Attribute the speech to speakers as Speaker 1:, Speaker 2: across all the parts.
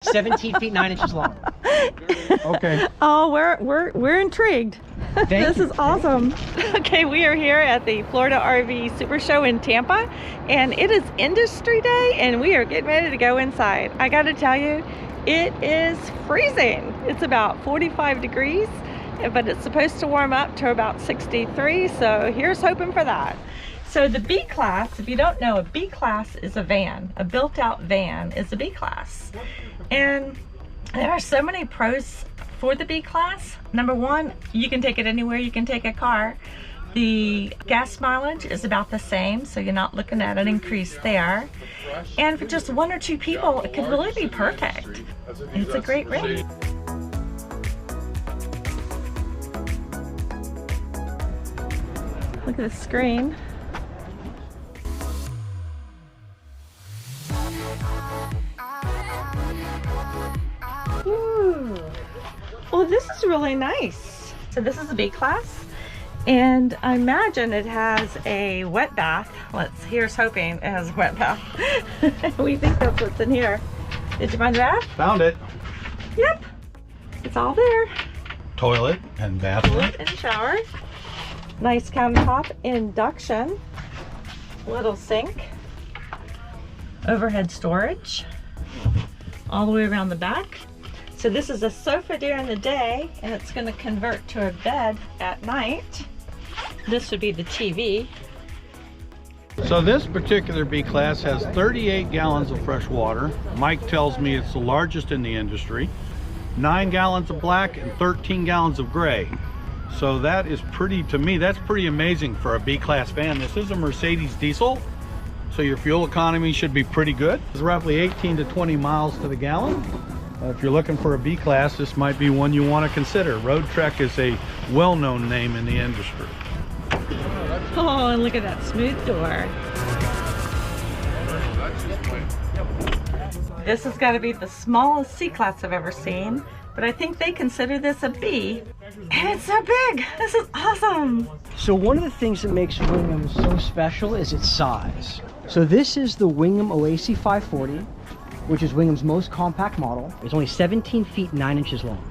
Speaker 1: 17 feet 9 inches long.
Speaker 2: Okay.
Speaker 3: Oh, we're intrigued. This is awesome. Okay, we are here at the Florida RV SuperShow in Tampa, and it is industry day, and we are getting ready to go inside. I got to tell you, it is freezing. It's about 45 degrees, but it's supposed to warm up to about 63, so here's hoping for that. So the B class, if you don't know, a B class is a van. A built-out van is a B class. And there are so many pros for the B class. Number one, you can take it anywhere you can take a car. The gas mileage is about the same, so you're not looking at an increase there. And for just one or two people, it could really be perfect. It's a great rate. Look at the screen. Ooh. Well, this is really nice. So this is a B class, and I imagine it has a wet bath. Here's hoping it has a wet bath. We think that's what's in here. Did you find the bath?
Speaker 2: Found it.
Speaker 3: Yep. It's all there.
Speaker 2: Toilet and bathroom.
Speaker 3: Toilet and shower. Nice countertop, induction. Little sink. Overhead storage. All the way around the back. So this is a sofa during the day, and it's going to convert to a bed at night. This would be the TV.
Speaker 2: So this particular B class has 38 gallons of fresh water. Mike tells me it's the largest in the industry. 9 gallons of black and 13 gallons of gray. So that is pretty, to me, that's pretty amazing for a B class van. This is a Mercedes diesel, so your fuel economy should be pretty good. It's roughly 18 to 20 miles to the gallon. If you're looking for a B class, this might be one you want to consider. Road Trek is a well-known name in the industry.
Speaker 3: Oh, and look at that smooth door. This has got to be the smallest C class I've ever seen, but I think they consider this a B. And it's so big. This is awesome.
Speaker 1: So one of the things that makes Wingaam so special is its size. So this is the Wingman Oasi 540, which is Wingaam's most compact model. It's only 17 feet 9 inches long.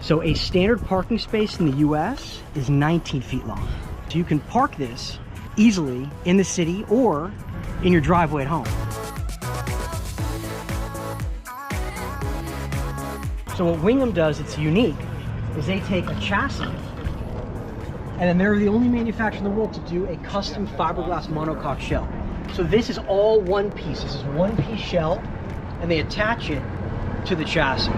Speaker 1: So a standard parking space in the US is 19 feet long. So you can park this easily in the city or in your driveway at home. So what Wingaam does, it's unique, is they take a chassis, and then they're the only manufacturer in the world to do a custom fiberglass monocoque shell. So this is all one piece. This is one piece shell, and they attach it to the chassis.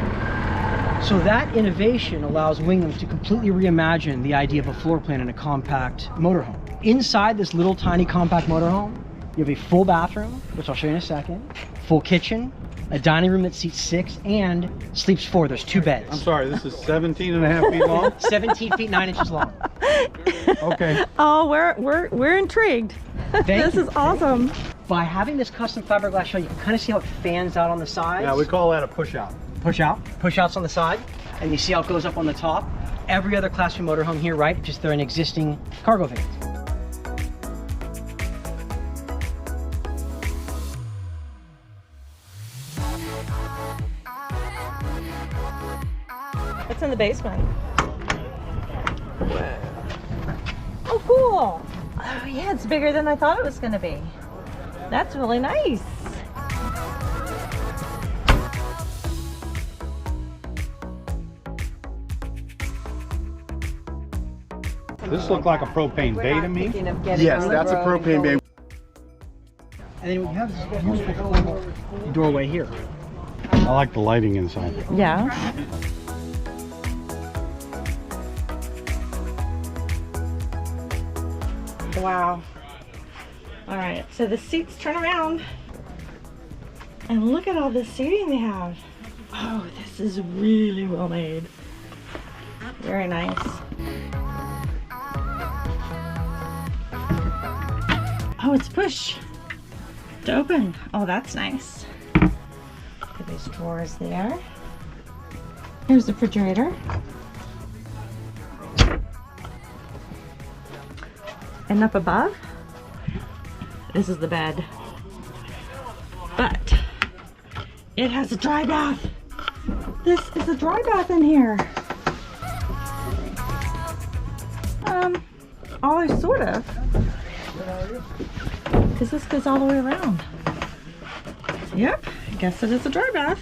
Speaker 1: So that innovation allows Wingaam to completely reimagine the idea of a floor plan in a compact motorhome. Inside this little tiny compact motorhome, you have a full bathroom, which I'll show you in a second, full kitchen, a dining room that seats 6 and sleeps 4. There's 2 beds.
Speaker 2: I'm sorry, this is 17 and a half feet long?
Speaker 1: 17 feet 9 inches long.
Speaker 2: Okay.
Speaker 3: Oh, we're intrigued. This is awesome.
Speaker 1: By having this custom fiberglass shell, you can kind of see how it fans out on the sides.
Speaker 2: Yeah, we call that a push out.
Speaker 1: Push out. Push outs on the side, and you see how it goes up on the top. Every other Class 2 motorhome here, right? Just they're an existing cargo van.
Speaker 3: What's in the basement? Oh, cool. Oh, yeah, it's bigger than I thought it was going to be. That's really nice.
Speaker 2: This looks like a propane bay to me.
Speaker 4: Yes, that's a propane bay.
Speaker 1: And then we have this beautiful doorway here.
Speaker 2: I like the lighting inside.
Speaker 3: Yeah. Wow. All right, so the seats turn around. And look at all the seating they have. Oh, this is really well made. Very nice. Oh, it's push to open. Oh, that's nice. Look at these drawers there. Here's the refrigerator. And up above, this is the bed. But It has a dry bath. This is a dry bath in here. Oh, sort of. Because this goes all the way around. Yep, I guess it is a dry bath,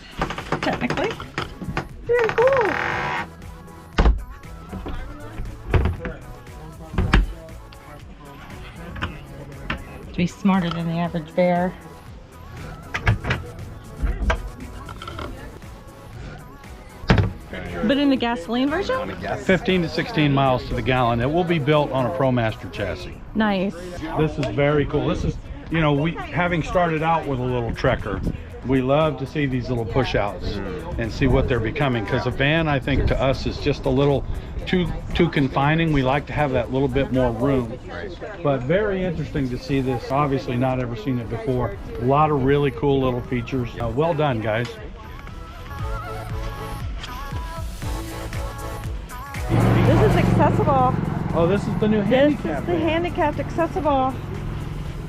Speaker 3: technically. Very cool. To be smarter than the average bear. But in the gasoline version?
Speaker 2: 15 to 16 miles to the gallon. It will be built on a Promaster chassis.
Speaker 3: Nice.
Speaker 2: This is very cool. This is, you know, we having started out with a little trekker, we love to see these little push outs and see what they're becoming, because a van, I think, to us is just a little too confining. We like to have that little bit more room. But very interesting to see this. Obviously not ever seen it before. A lot of really cool little features. Well done, guys.
Speaker 3: This is accessible.
Speaker 2: Oh, this is the new handicap.
Speaker 3: This is the handicapped accessible.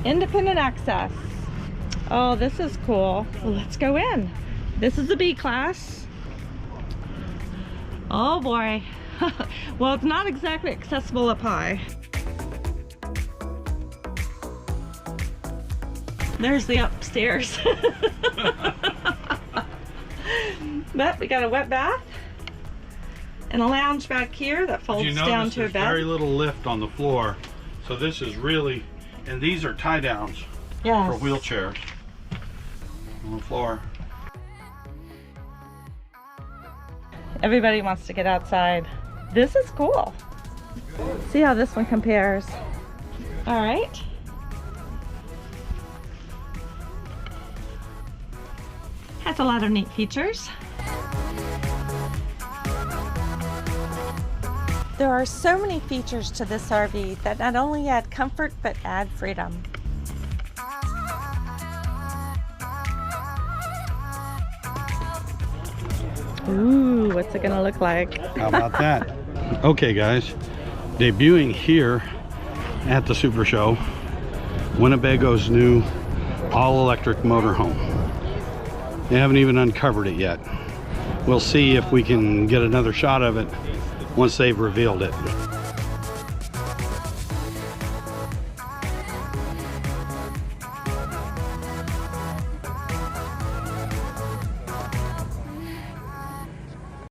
Speaker 3: Independent access. Oh, this is cool. Well, let's go in. This is the B class. Oh boy. Well, it's not exactly accessible up high. There's the upstairs. But we got a wet bath and a lounge back here that folds down to a bed.
Speaker 2: Very little lift on the floor, so this is really, and these are tie downs for wheelchairs on the floor.
Speaker 3: Everybody wants to get outside. This is cool. See how this one compares. All right. Has a lot of neat features. There are so many features to this RV that not only add comfort, but add freedom. Ooh, what's it gonna look like?
Speaker 2: How about that? Okay guys, debuting here at the Super Show, Winnebago's new all-electric motorhome. They haven't even uncovered it yet. We'll see if we can get another shot of it once they've revealed it.